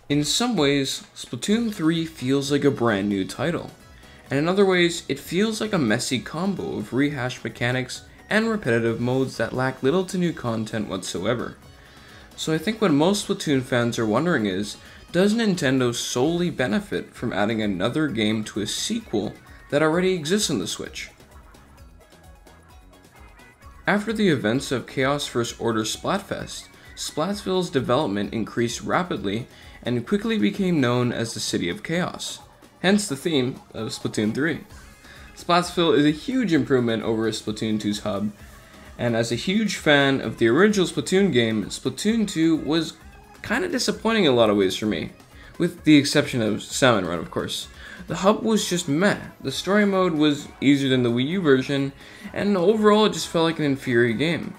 In some ways, Splatoon 3 feels like a brand new title, and in other ways, it feels like a messy combo of rehashed mechanics and repetitive modes that lack little to new content whatsoever. So I think what most Splatoon fans are wondering is, does Nintendo solely benefit from adding another game to a sequel that already exists on the Switch? After the events of Chaos First Order Splatfest, Splatsville's development increased rapidly and quickly became known as the City of Chaos, hence the theme of Splatoon 3. Splatsville is a huge improvement over Splatoon 2's hub, and as a huge fan of the original Splatoon game, Splatoon 2 was kinda disappointing in a lot of ways for me, with the exception of Salmon Run, of course. The hub was just meh, the story mode was easier than the Wii U version, and overall it just felt like an inferior game.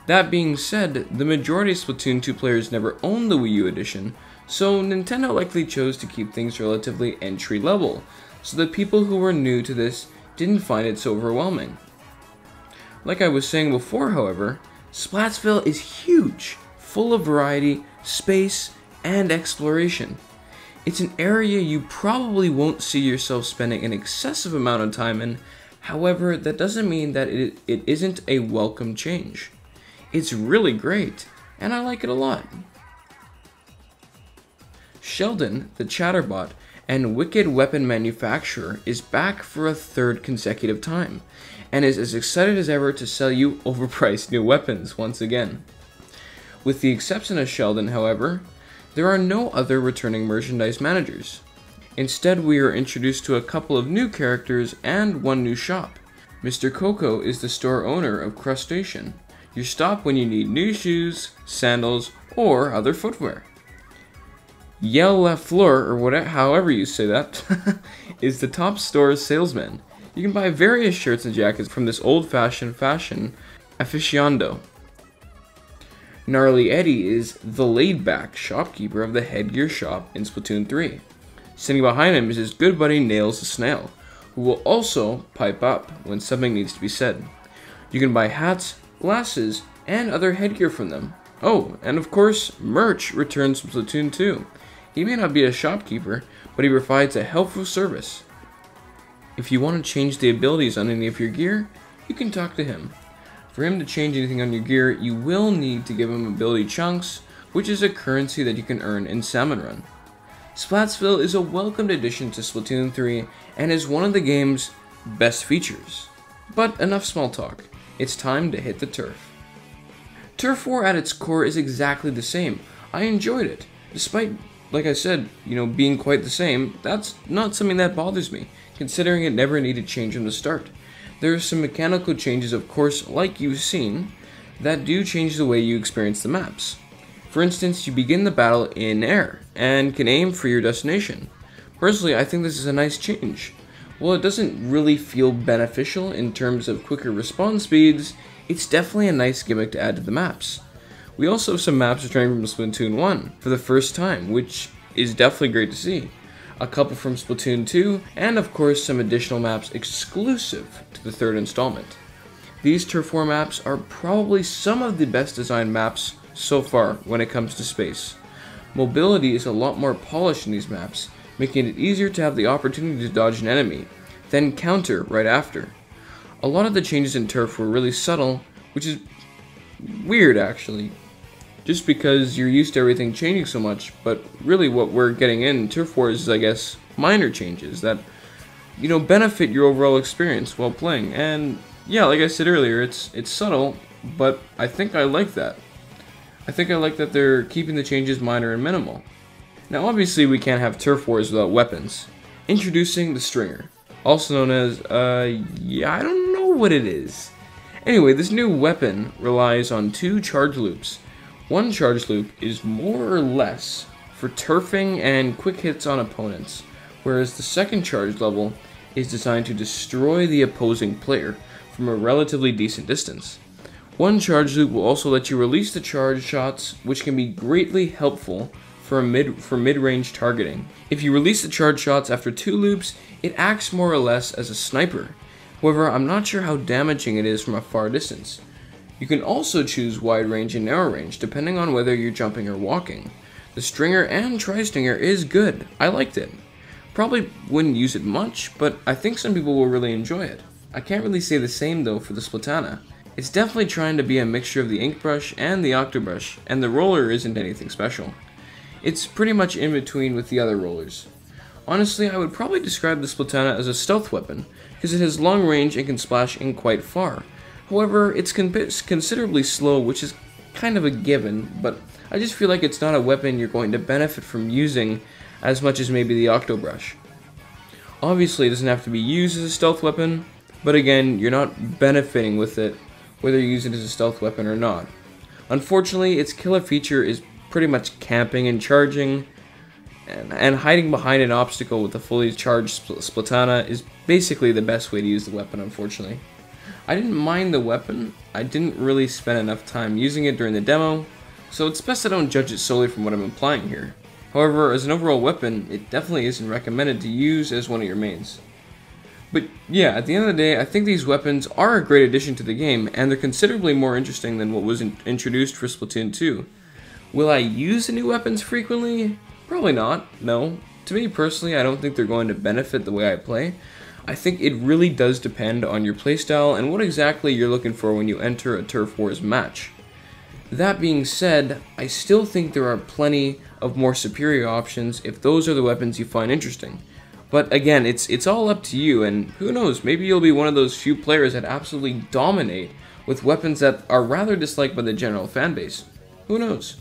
That being said, the majority of Splatoon 2 players never owned the Wii U edition, so Nintendo likely chose to keep things relatively entry level, so that people who were new to this didn't find it so overwhelming. Like I was saying before, however, Splatsville is huge, full of variety, space, and exploration. It's an area you probably won't see yourself spending an excessive amount of time in, however, that doesn't mean that it isn't a welcome change. It's really great, and I like it a lot. Sheldon, the Chatterbot, and Wicked Weapon Manufacturer is back for a third consecutive time, and is as excited as ever to sell you overpriced new weapons once again. With the exception of Sheldon, however, there are no other returning merchandise managers. Instead, we are introduced to a couple of new characters and one new shop. Mr. Coco is the store owner of Crustacean, your stop when you need new shoes, sandals, or other footwear. Yell Lafleur, or however you say that, is the top store's salesman. You can buy various shirts and jackets from this old-fashioned fashion aficionado. Gnarly Eddie is the laid-back shopkeeper of the headgear shop in Splatoon 3. Sitting behind him is his good buddy Nails the Snail, who will also pipe up when something needs to be said. You can buy hats, glasses, and other headgear from them. Oh, and of course, merch returns from Splatoon 2. He may not be a shopkeeper, but he provides a helpful service. If you want to change the abilities on any of your gear, you can talk to him. For him to change anything on your gear, you will need to give him ability chunks, which is a currency that you can earn in Salmon Run. Splatsville is a welcomed addition to Splatoon 3 and is one of the game's best features. But enough small talk. It's time to hit the turf. Turf War at its core is exactly the same. I enjoyed it. Despite, like I said, being quite the same, that's not something that bothers me, considering it never needed change from the start. There are some mechanical changes, of course, like you've seen, that do change the way you experience the maps. For instance, you begin the battle in air, and can aim for your destination. Personally, I think this is a nice change. While it doesn't really feel beneficial in terms of quicker respawn speeds, it's definitely a nice gimmick to add to the maps. We also have some maps returning from Splatoon 1 for the first time, which is definitely great to see. A couple from Splatoon 2, and of course some additional maps exclusive to the third installment. These Turf War maps are probably some of the best designed maps so far when it comes to space. Mobility is a lot more polished in these maps, making it easier to have the opportunity to dodge an enemy, then counter right after. A lot of the changes in Turf were really subtle, which is weird actually, just because you're used to everything changing so much, but really what we're getting in Turf Wars is, I guess, minor changes that, benefit your overall experience while playing. And yeah, like I said earlier, it's subtle, but I think I like that. I think I like that they're keeping the changes minor and minimal. Now obviously we can't have Turf Wars without weapons. Introducing the Stringer, also known as, I don't know what it is. Anyway, this new weapon relies on 2 charge loops. One charge loop is more or less for turfing and quick hits on opponents, whereas the second charge level is designed to destroy the opposing player from a relatively decent distance. One charge loop will also let you release the charge shots, which can be greatly helpful for mid-range targeting. If you release the charge shots after 2 loops, it acts more or less as a sniper. However, I'm not sure how damaging it is from a far distance. You can also choose wide range and narrow range, depending on whether you're jumping or walking. The The Stringer and Tri-Stinger is good. I liked it. Probably wouldn't use it much, but I think some people will really enjoy it. I can't really say the same though for the Splatana. It's definitely trying to be a mixture of the ink brush and the octobrush, and the roller isn't anything special. It's pretty much in between with the other rollers. Honestly, I would probably describe the Splatana as a stealth weapon, because it has long range and can splash ink quite far. However, it's considerably slow, which is kind of a given, but I just feel like it's not a weapon you're going to benefit from using as much as maybe the octobrush. Obviously, it doesn't have to be used as a stealth weapon, but again, you're not benefiting with it whether you use it as a stealth weapon or not. Unfortunately, its killer feature is pretty much camping and charging, and hiding behind an obstacle with a fully charged Splatana is basically the best way to use the weapon, unfortunately. I didn't mind the weapon, I didn't really spend enough time using it during the demo, so it's best I don't judge it solely from what I'm implying here. However, as an overall weapon, it definitely isn't recommended to use as one of your mains. But yeah, at the end of the day, I think these weapons are a great addition to the game, and they're considerably more interesting than what was introduced for Splatoon 2. Will I use the new weapons frequently? Probably not, no. To me personally, I don't think they're going to benefit the way I play. I think it really does depend on your playstyle and what exactly you're looking for when you enter a Turf Wars match. That being said, I still think there are plenty of more superior options if those are the weapons you find interesting. But again, it's all up to you, and who knows, maybe you'll be one of those few players that absolutely dominate with weapons that are rather disliked by the general fanbase. Who knows?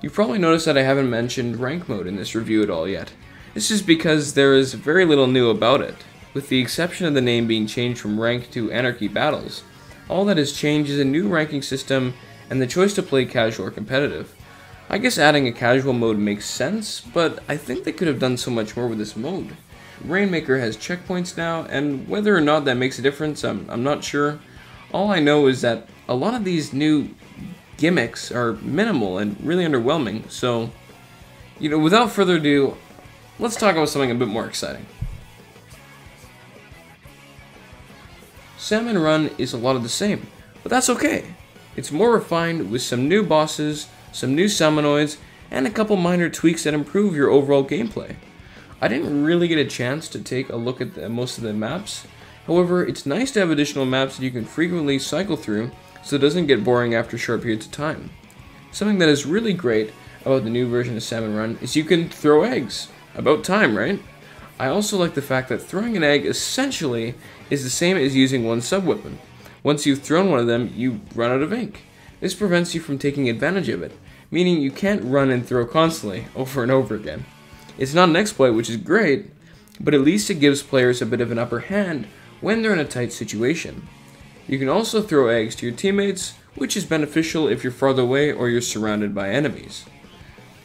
You've probably noticed that I haven't mentioned rank mode in this review at all yet. This is because there is very little new about it, with the exception of the name being changed from rank to Anarchy Battles. All that has changed is a new ranking system and the choice to play casual or competitive. I guess adding a casual mode makes sense, but I think they could have done so much more with this mode. Rainmaker has checkpoints now, and whether or not that makes a difference, I'm not sure. All I know is that a lot of these new gimmicks are minimal and really underwhelming, so, without further ado, let's talk about something a bit more exciting. Salmon Run is a lot of the same, but that's okay. It's more refined with some new bosses, some new Salmonoids, and a couple minor tweaks that improve your overall gameplay. I didn't really get a chance to take a look at most of the maps, however, it's nice to have additional maps that you can frequently cycle through so it doesn't get boring after short periods of time. Something that is really great about the new version of Salmon Run is you can throw eggs. About time, right? I also like the fact that throwing an egg essentially is the same as using one sub-weapon. Once you've thrown one of them, you run out of ink. This prevents you from taking advantage of it, meaning you can't run and throw constantly, over and over again. It's not an exploit, which is great, but at least it gives players a bit of an upper hand when they're in a tight situation. You can also throw eggs to your teammates, which is beneficial if you're farther away or you're surrounded by enemies.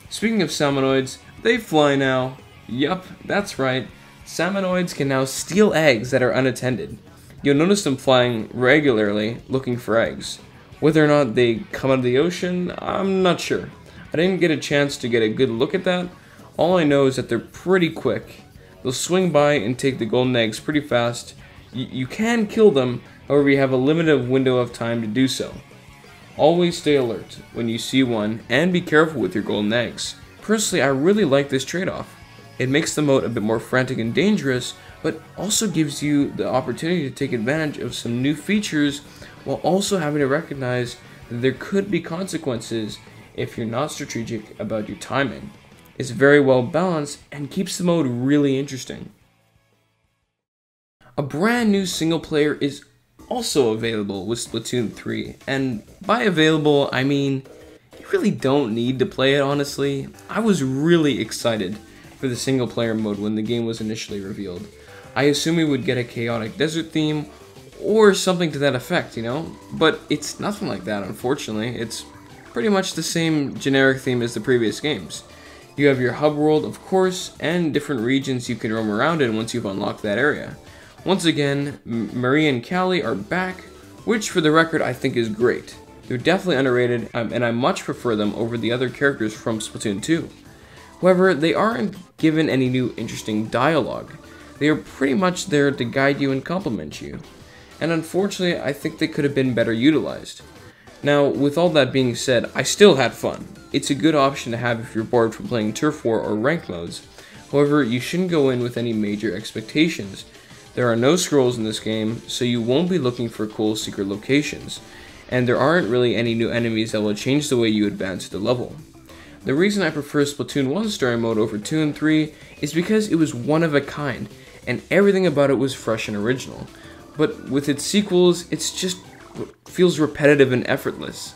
Speaking of Salmonoids, they fly now. Yup, that's right. Salmonoids can now steal eggs that are unattended. You'll notice them flying regularly looking for eggs. Whether or not they come out of the ocean, I'm not sure. I didn't get a chance to get a good look at that. All I know is that they're pretty quick. They'll swing by and take the golden eggs pretty fast. You can kill them, however you have a limited window of time to do so. Always stay alert when you see one, and be careful with your golden eggs. Personally, I really like this trade-off. It makes the mode a bit more frantic and dangerous, but also gives you the opportunity to take advantage of some new features while also having to recognize that there could be consequences if you're not strategic about your timing. It's very well balanced and keeps the mode really interesting. A brand new single player is also available with Splatoon 3, and by available I mean you really don't need to play it, honestly. I was really excited for the single player mode when the game was initially revealed. I assume we would get a chaotic desert theme or something to that effect, but it's nothing like that, unfortunately. It's pretty much the same generic theme as the previous games. You have your hub world, of course, and different regions you can roam around in once you've unlocked that area. Once again, Marie and Callie are back, which for the record I think is great. They're definitely underrated, and I much prefer them over the other characters from Splatoon 2. However, they aren't given any new interesting dialogue. They are pretty much there to guide you and compliment you. And unfortunately, I think they could have been better utilized. Now, with all that being said, I still had fun. It's a good option to have if you're bored from playing Turf War or ranked modes. However, you shouldn't go in with any major expectations. There are no scrolls in this game, so you won't be looking for cool secret locations, and there aren't really any new enemies that will change the way you advance the level. The reason I prefer Splatoon 1 story mode over 2 and 3 is because it was one of a kind, and everything about it was fresh and original. But with its sequels, it's just feels repetitive and effortless.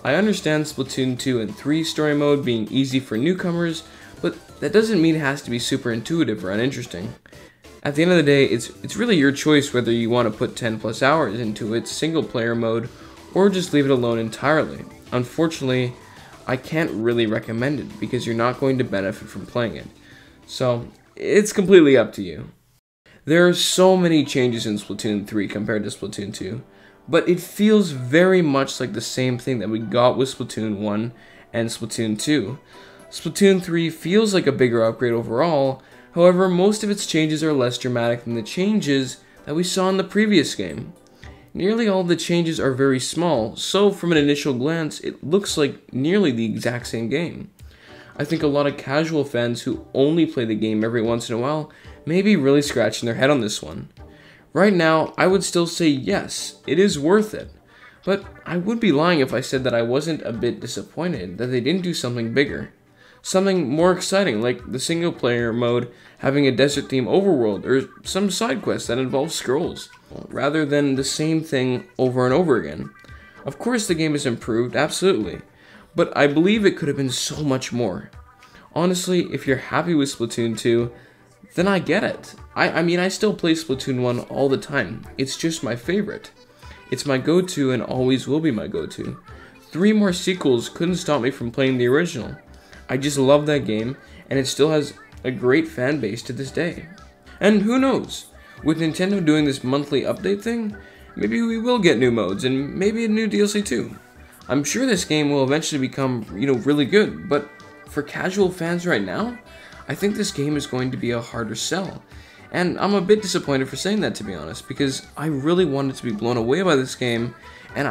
I understand Splatoon 2 and 3 story mode being easy for newcomers, but that doesn't mean it has to be super intuitive or uninteresting. At the end of the day, it's really your choice whether you want to put 10 plus hours into its single player mode or just leave it alone entirely. Unfortunately, I can't really recommend it because you're not going to benefit from playing it. So, it's completely up to you. There are so many changes in Splatoon 3 compared to Splatoon 2, but it feels very much like the same thing that we got with Splatoon 1 and Splatoon 2. Splatoon 3 feels like a bigger upgrade overall, however most of its changes are less dramatic than the changes that we saw in the previous game. Nearly all the changes are very small, so from an initial glance it looks like nearly the exact same game. I think a lot of casual fans who only play the game every once in a while may be really scratching their head on this one. Right now, I would still say yes, it is worth it, but I would be lying if I said that I wasn't a bit disappointed that they didn't do something bigger. Something more exciting, like the single player mode having a desert theme overworld, or some side quest that involves scrolls, rather than the same thing over and over again. Of course the game is improved, absolutely, but I believe it could have been so much more. Honestly, if you're happy with Splatoon 2, then I get it. I mean, I still play Splatoon 1 all the time. It's just my favorite. It's my go-to and always will be my go-to. 3 more sequels couldn't stop me from playing the original. I just love that game, and it still has a great fan base to this day. And who knows, with Nintendo doing this monthly update thing, maybe we will get new modes and maybe a new DLC too. I'm sure this game will eventually become, really good, but for casual fans right now, I think this game is going to be a harder sell. And I'm a bit disappointed for saying that, to be honest, because I really wanted to be blown away by this game, and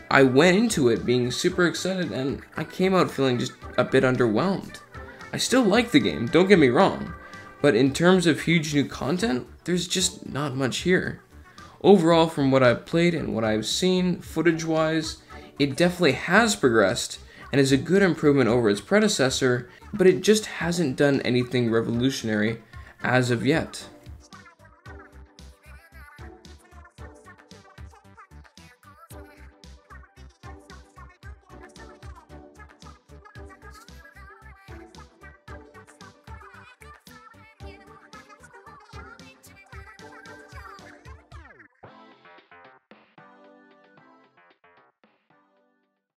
I went into it being super excited, and I came out feeling just a bit underwhelmed. I still like the game, don't get me wrong, but in terms of huge new content, there's just not much here. Overall, from what I've played and what I've seen, footage-wise, it definitely has progressed, and is a good improvement over its predecessor, but it just hasn't done anything revolutionary as of yet.